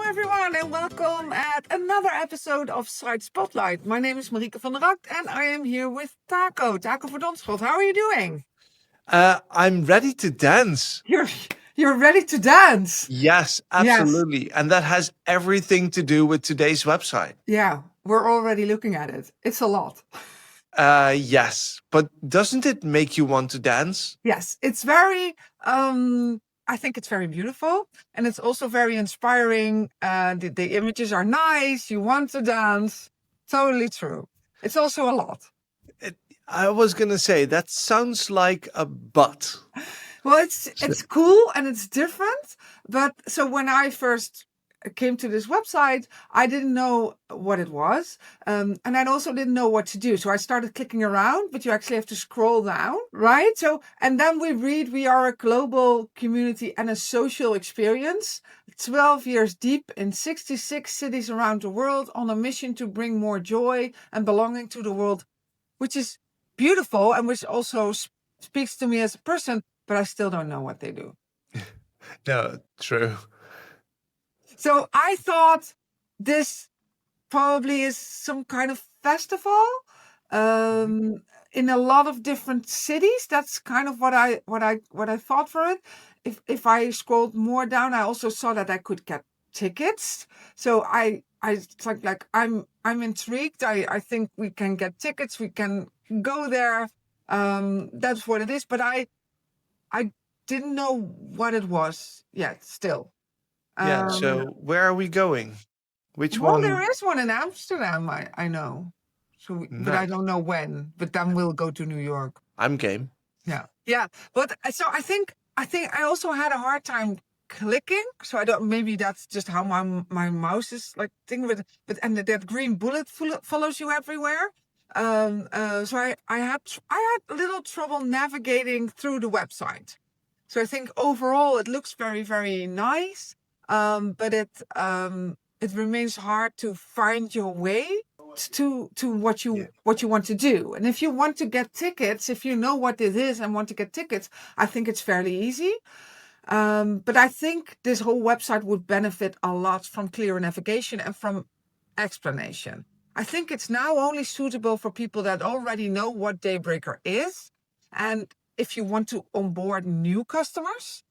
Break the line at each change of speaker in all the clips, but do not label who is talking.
everyone, and welcome at another episode of Site Spotlight. My name is Marieke van der Rakt, and I am here with Taco van Donschot. How are you doing?
I'm ready to dance.
You're ready to dance.
Yes,
Yes.
absolutely. And that has everything to do with today's website.
Yeah, we're already looking at it. It's a lot.
Yes, but doesn't it make you want to dance?
Yes, it's very, I think it's very beautiful, and it's also very inspiring. The images are nice. You want to dance. Totally true. It's also a lot.
I was going to say, that sounds like a but.
Well, it's cool and it's different. But so when I first came to this website, I didn't know what it was. And I also didn't know what to do. So I started clicking around, but you actually have to scroll down, right? So, and then we read, we are a global community and a social experience, 12 years deep in 66 cities around the world on a mission to bring more joy and belonging to the world, which is beautiful and which also speaks to me as a person, but I still don't know what they do.
No, true.
So I thought this probably is some kind of festival in a lot of different cities. That's kind of what I thought for it. If I scrolled more down, I also saw that I could get tickets. So I think like I'm intrigued. I think we can get tickets. We can go there. That's what it is. But I didn't know what it was yet. Still.
Yeah, so where are we going? Which
Well,
one?
there is one in Amsterdam, I know. So, but I don't know when. But then we'll go to New York.
I'm game.
Yeah. But so I think I also had a hard time clicking. So I don't. Maybe that's just how my mouse is like thing with. But and that green bullet follows you everywhere. So I had a little trouble navigating through the website. So I think overall it looks very, very nice. But it remains hard to find your way to what you want to do. And if you want to get tickets, if you know what it is and want to get tickets, I think it's fairly easy. But I think this whole website would benefit a lot from clear navigation and from explanation. I think it's now only suitable for people that already know what Daybreaker is. And if you want to onboard new customers,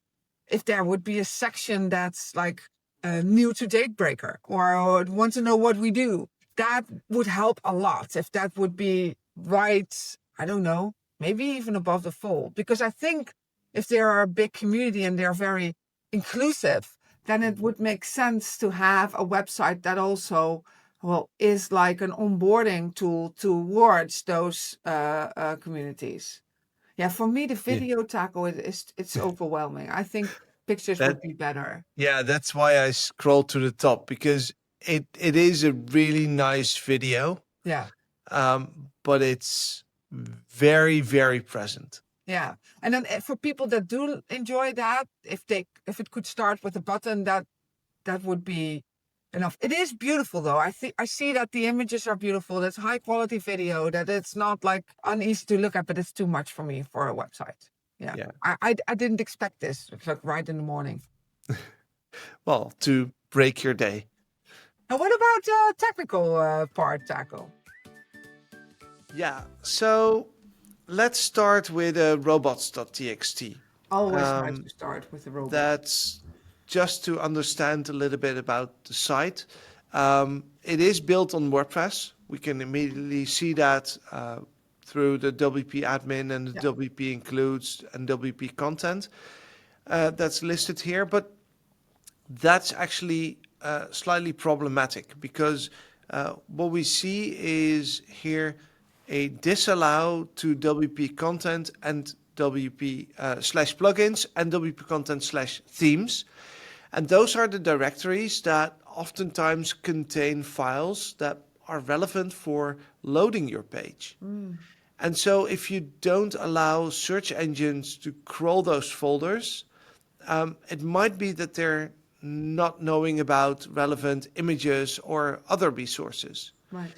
if there would be a section that's like new to Daybreaker or want to know what we do, that would help a lot. If that would be right, I don't know, maybe even above the fold. Because I think if they are a big community and they're very inclusive, then it would make sense to have a website that also is like an onboarding tool towards those communities. Yeah, for me, the video tackle it's overwhelming. I think pictures would be better.
Yeah, that's why I scrolled to the top, because it is a really nice video.
Yeah.
But it's very, very present.
Yeah. And then for people that do enjoy that, if it could start with a button, that would be enough. It is beautiful though. I see that the images are beautiful. That's high quality video, that it's not like uneasy to look at, but it's too much for me for a website. Yeah. I didn't expect this. It's like right in the morning.
Well, to break your day.
And what about technical part, Taco?
Yeah, so let's start with robots.txt.
Always nice to start with the robot.
That's just to understand a little bit about the site. It is built on WordPress. We can immediately see that through the WP admin and the WP includes and WP content that's listed here. But that's actually slightly problematic, because what we see is here a disallow to WP content and WP slash plugins and WP content slash themes. And those are the directories that oftentimes contain files that are relevant for loading your page. And so if you don't allow search engines to crawl those folders, it might be that they're not knowing about relevant images or other resources.
Right.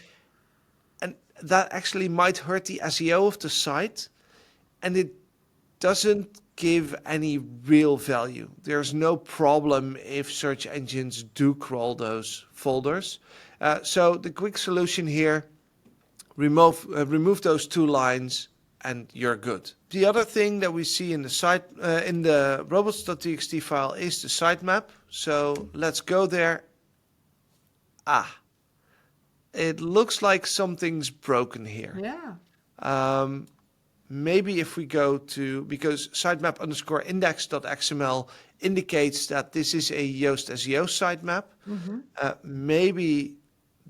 And that actually might hurt the SEO of the site, and it doesn't give any real value. There's no problem if search engines do crawl those folders. So the quick solution here, remove those two lines and you're good. The other thing that we see in the in the robots.txt file is the sitemap. So let's go there. It looks like something's broken here.
Yeah.
Maybe if we go to, because sitemap underscore index.xml indicates that this is a Yoast SEO sitemap. Maybe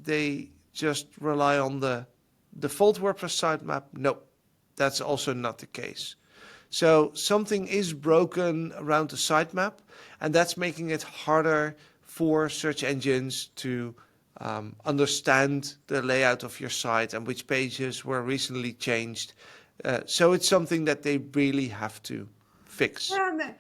they just rely on the default WordPress sitemap. No, that's also not the case. So something is broken around the sitemap, and that's making it harder for search engines to understand the layout of your site and which pages were recently changed. So it's something that they really have to fix.
Yeah, and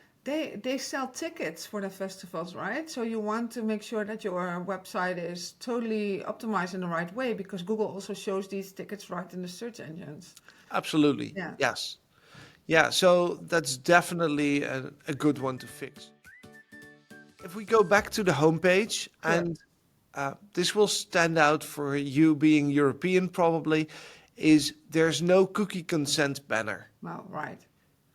they sell tickets for the festivals, right? So you want to make sure that your website is totally optimized in the right way, because Google also shows these tickets right in the search engines.
Absolutely.
Yeah.
Yes. Yeah, so that's definitely a good one to fix. If we go back to the homepage, and this will stand out for you being European probably, is there's no cookie consent banner.
Well, right.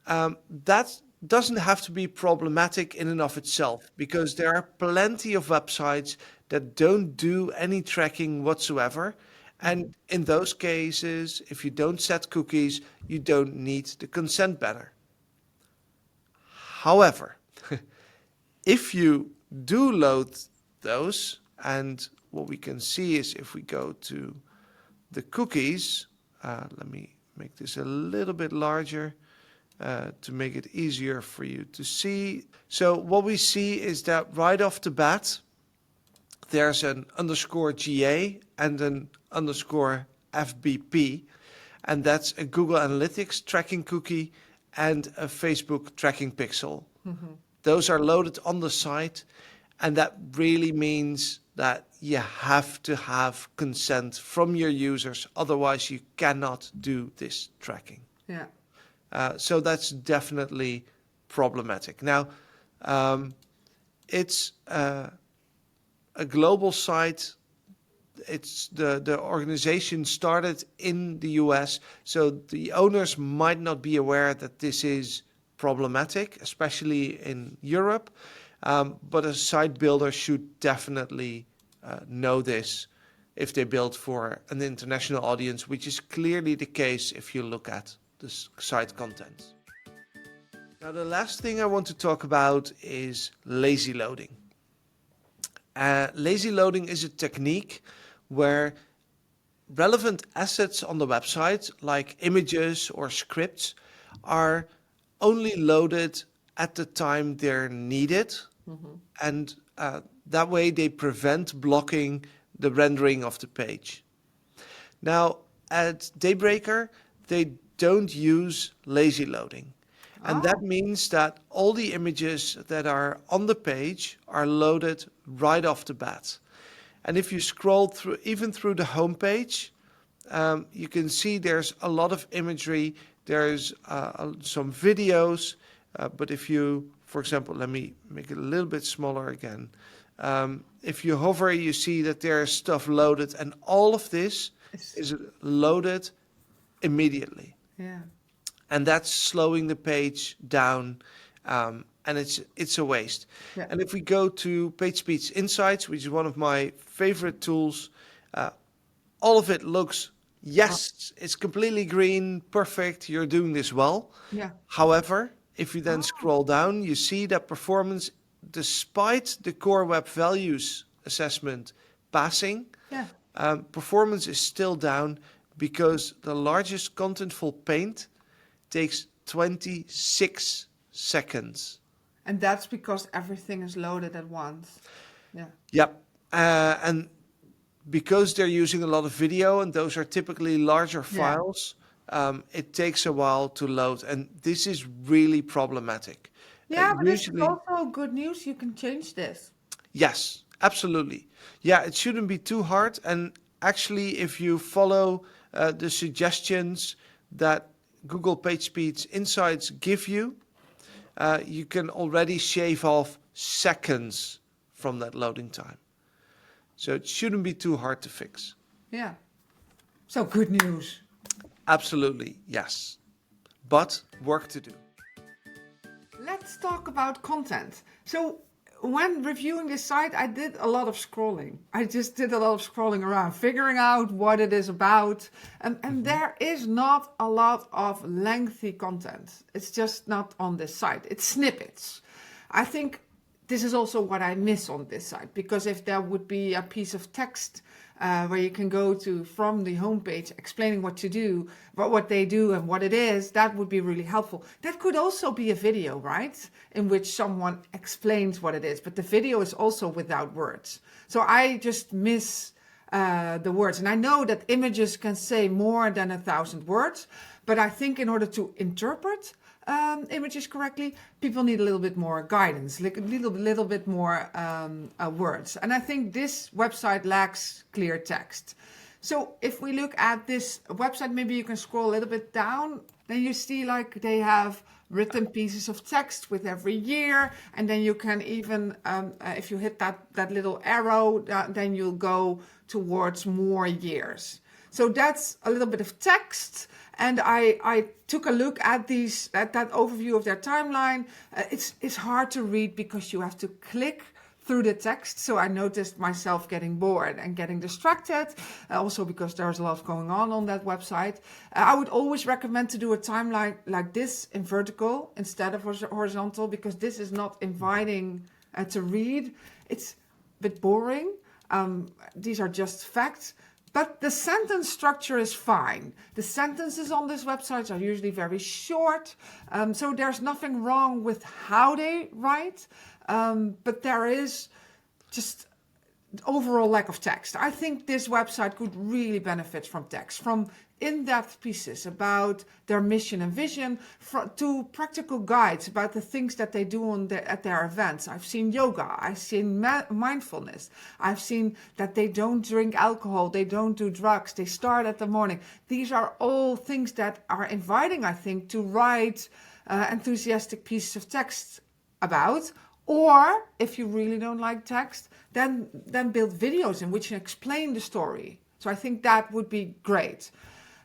That doesn't have to be problematic in and of itself, because there are plenty of websites that don't do any tracking whatsoever. And in those cases, if you don't set cookies, you don't need the consent banner. However, if you do load those, and what we can see is if we go to the cookies, let me make this a little bit larger to make it easier for you to see. So what we see is that right off the bat, there's an underscore GA and an underscore FBP, and that's a Google Analytics tracking cookie and a Facebook tracking pixel. Those are loaded on the site, and that really means that you have to have consent from your users, otherwise you cannot do this tracking.
Yeah.
So that's definitely problematic. Now, it's a global site. It's the organization started in the US, so the owners might not be aware that this is problematic, especially in Europe. But a site builder should definitely know this if they build for an international audience, which is clearly the case if you look at the site contents. Now, the last thing I want to talk about is lazy loading. Lazy loading is a technique where relevant assets on the website, like images or scripts, are only loaded at the time they're needed. And that way they prevent blocking the rendering of the page. Now, at Daybreaker, they don't use lazy loading. And that means that all the images that are on the page are loaded right off the bat. And if you scroll through, even through the home page, you can see there's a lot of imagery. There's some videos. But if you, for example, let me make it a little bit smaller again. If you hover, you see that there's stuff loaded, and all of this is loaded immediately.
Yeah.
And that's slowing the page down, and it's a waste.
Yeah.
And if we go to PageSpeed's Insights, which is one of my favorite tools, all of it looks, yes, it's completely green, perfect, you're doing this well.
Yeah.
However, if you then scroll down, you see that performance, despite the core web values assessment passing, performance is still down because the largest contentful paint takes 26 seconds.
And that's because everything is loaded at once. Yeah.
Yep. And because they're using a lot of video, and those are typically larger files, it takes a while to load. And this is really problematic.
Yeah, but this is
Usually,
also good news. You can change this.
yes, absolutely. Yeah, it shouldn't be too hard. And actually, if you follow the suggestions that Google PageSpeed's Insights give you, you can already shave off seconds from that loading time. So it shouldn't be too hard to fix.
Yeah. So good news.
Absolutely, yes. But work to do.
Let's talk about content. So when reviewing this site, I did a lot of scrolling. I just did a lot of scrolling around, figuring out what it is about. And there is not a lot of lengthy content. It's just not on this site. It's snippets. I think this is also what I miss on this site, because if there would be a piece of text where you can go to from the homepage explaining what to do, what they do and what it is, that would be really helpful. That could also be a video, right? In which someone explains what it is, but the video is also without words. So I just miss the words. And I know that images can say more than 1,000 words, but I think in order to interpret images correctly, people need a little bit more guidance, like a little bit more words. And I think this website lacks clear text. So if we look at this website, maybe you can scroll a little bit down, then you see like they have written pieces of text with every year. And then you can even, if you hit that little arrow, then you'll go towards more years. So that's a little bit of text. And I took a look at that overview of their timeline. It's hard to read because you have to click through the text. So I noticed myself getting bored and getting distracted. Also because there's a lot going on that website. I would always recommend to do a timeline like this in vertical instead of horizontal, because this is not inviting to read. It's a bit boring. These are just facts. But the sentence structure is fine. The sentences on this website are usually very short. So there's nothing wrong with how they write. But there is just overall lack of text. I think this website could really benefit from text, from in-depth pieces about their mission and vision, to practical guides about the things that they do at their events. I've seen yoga, I've seen mindfulness, I've seen that they don't drink alcohol, they don't do drugs, they start at the morning. These are all things that are inviting, I think, to write enthusiastic pieces of text about. Or if you really don't like text, then build videos in which you explain the story. So I think that would be great.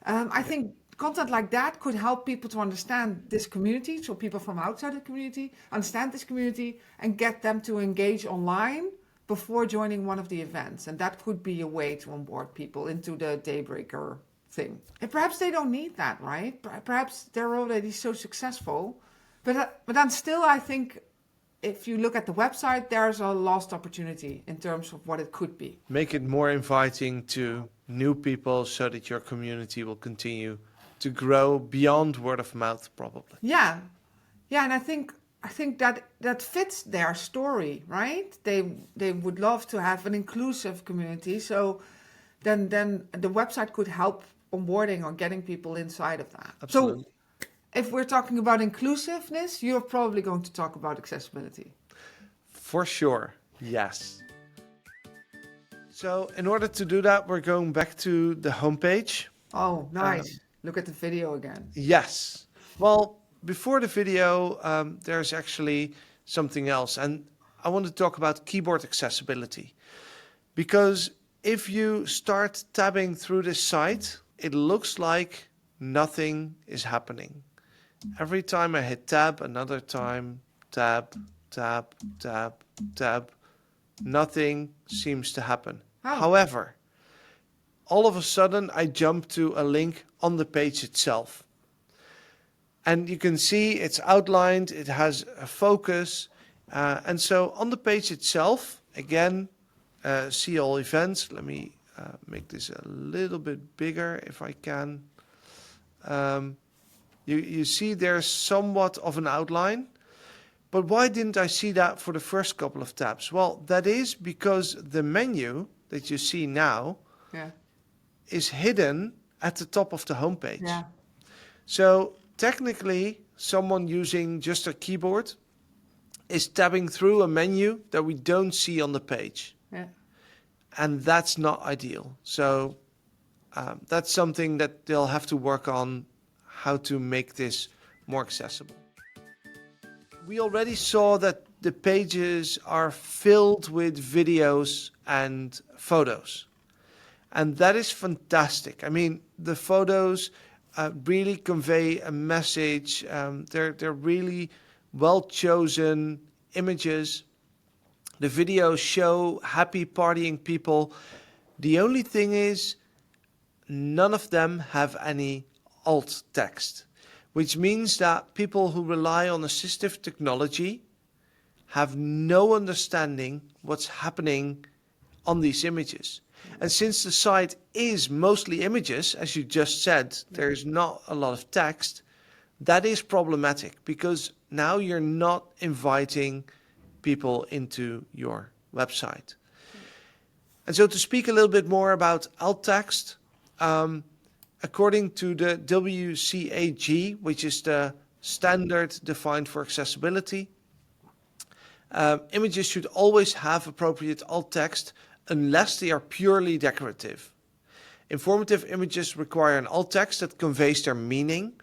I think content like that could help people to understand this community, so people from outside the community understand this community and get them to engage online before joining one of the events. And that could be a way to onboard people into the Daybreaker thing. And perhaps they don't need that, right? Perhaps they're already so successful. But then still, I think if you look at the website, there's a lost opportunity in terms of what it could be.
Make it more inviting to new people so that your community will continue to grow beyond word of mouth, probably.
Yeah, and I think that fits their story, right? They would love to have an inclusive community, so then the website could help onboarding or getting people inside of that.
Absolutely.
So if we're talking about inclusiveness, you're probably going to talk about accessibility.
For sure, yes. So in order to do that, we're going back to the homepage.
Oh, nice. Look at the video again.
Yes. Well, before the video, there's actually something else. And I want to talk about keyboard accessibility. Because if you start tabbing through this site, it looks like nothing is happening. Every time I hit tab, another time, tab, tab, tab, tab, nothing seems to happen.
Oh.
However, all of a sudden I jump to a link on the page itself. And you can see it's outlined, it has a focus. And so on the page itself, again, see all events. Let me make this a little bit bigger if I can. You see there's somewhat of an outline, but why didn't I see that for the first couple of tabs? Well, that is because the menu that you see now is hidden at the top of the homepage.
Yeah.
So technically, someone using just a keyboard is tabbing through a menu that we don't see on the page.
Yeah.
And that's not ideal. So that's something that they'll have to work on, how to make this more accessible. We already saw that the pages are filled with videos and photos. And that is fantastic. I mean, the photos really convey a message. They're really well-chosen images. The videos show happy partying people. The only thing is, none of them have any alt text, which means that people who rely on assistive technology have no understanding what's happening on these images. And since the site is mostly images, as you just said, there's not a lot of text, that is problematic because now you're not inviting people into your website. And so to speak a little bit more about alt text, according to the WCAG, which is the standard defined for accessibility, images should always have appropriate alt text unless they are purely decorative. Informative images require an alt text that conveys their meaning,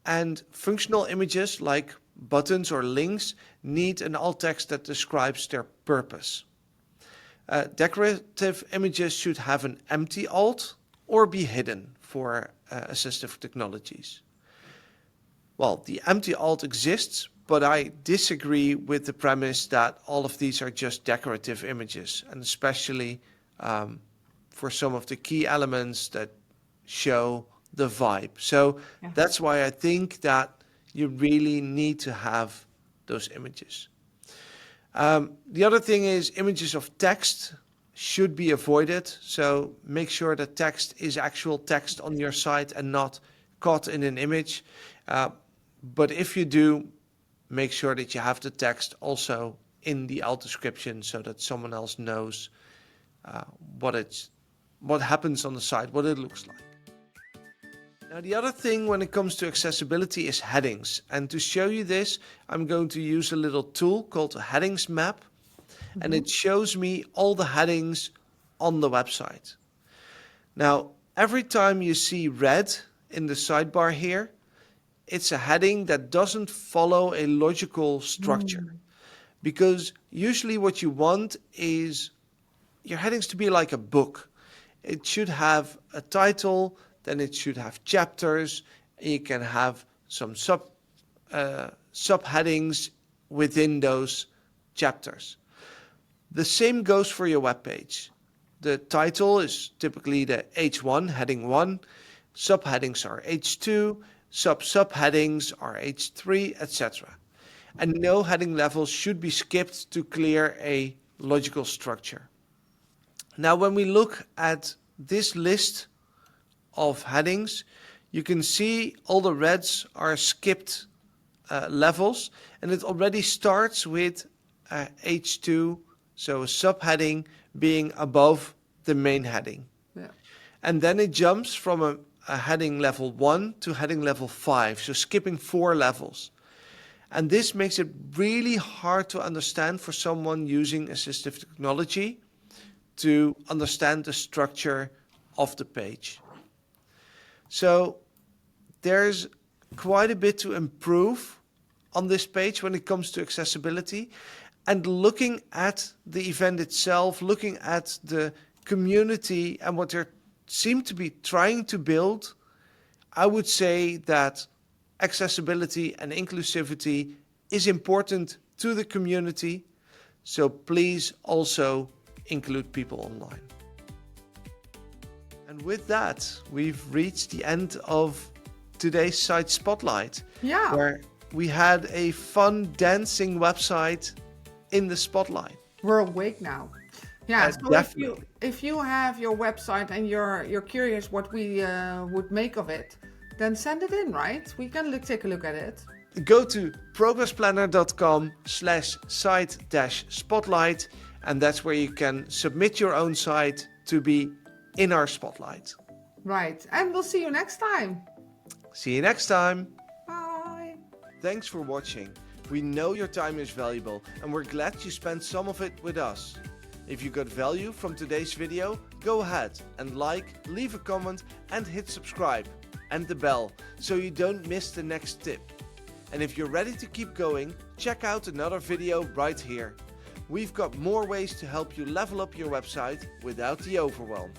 and functional images like buttons or links need an alt text that describes their purpose. Decorative images should have an empty alt or be hidden for assistive technologies. Well, the empty alt exists, but I disagree with the premise that all of these are just decorative images, and especially for some of the key elements that show the vibe. So that's why I think that you really need to have those images. The other thing is images of text should be avoided. So make sure that text is actual text on your site and not caught in an image. But if you do, make sure that you have the text also in the alt description so that someone else knows what happens on the site, what it looks like. Now, the other thing when it comes to accessibility is headings. And to show you this, I'm going to use a little tool called a headings map. And it shows me all the headings on the website. Now, every time you see red in the sidebar here, it's a heading that doesn't follow a logical structure. Because usually what you want is your headings to be like a book. It should have a title, then it should have chapters. You can have some subheadings within those chapters. The same goes for your web page. The title is typically the H1, heading 1. Subheadings are H2. Subheadings are H3, etc. And no heading levels should be skipped to clear a logical structure. Now, when we look at this list of headings, you can see all the reds are skipped levels, and it already starts with H2, so a subheading being above the main heading. And then it jumps from a heading level 1 to heading level 5, so skipping 4 levels. And this makes it really hard to understand for someone using assistive technology to understand the structure of the page. So there's quite a bit to improve on this page when it comes to accessibility. And looking at the event itself, looking at the community and what they seem to be trying to build, I would say that accessibility and inclusivity is important to the community. So please also include people online. And with that, we've reached the end of today's site spotlight, where we had a fun dancing website in the spotlight.
We're awake now. Yeah, so
Definitely.
if you have your website and you're curious what we would make of it, then send it in, right? We can take a look at it.
Go to progressplanner.com/site-spotlight, and that's where you can submit your own site to be in our spotlight.
Right, and we'll see you next time.
See you next time.
Bye.
Thanks for watching. We know your time is valuable, and we're glad you spent some of it with us. If you got value from today's video, go ahead and leave a comment and hit subscribe and the bell so you don't miss the next tip. And if you're ready to keep going, check out another video right here. We've got more ways to help you level up your website without the overwhelm.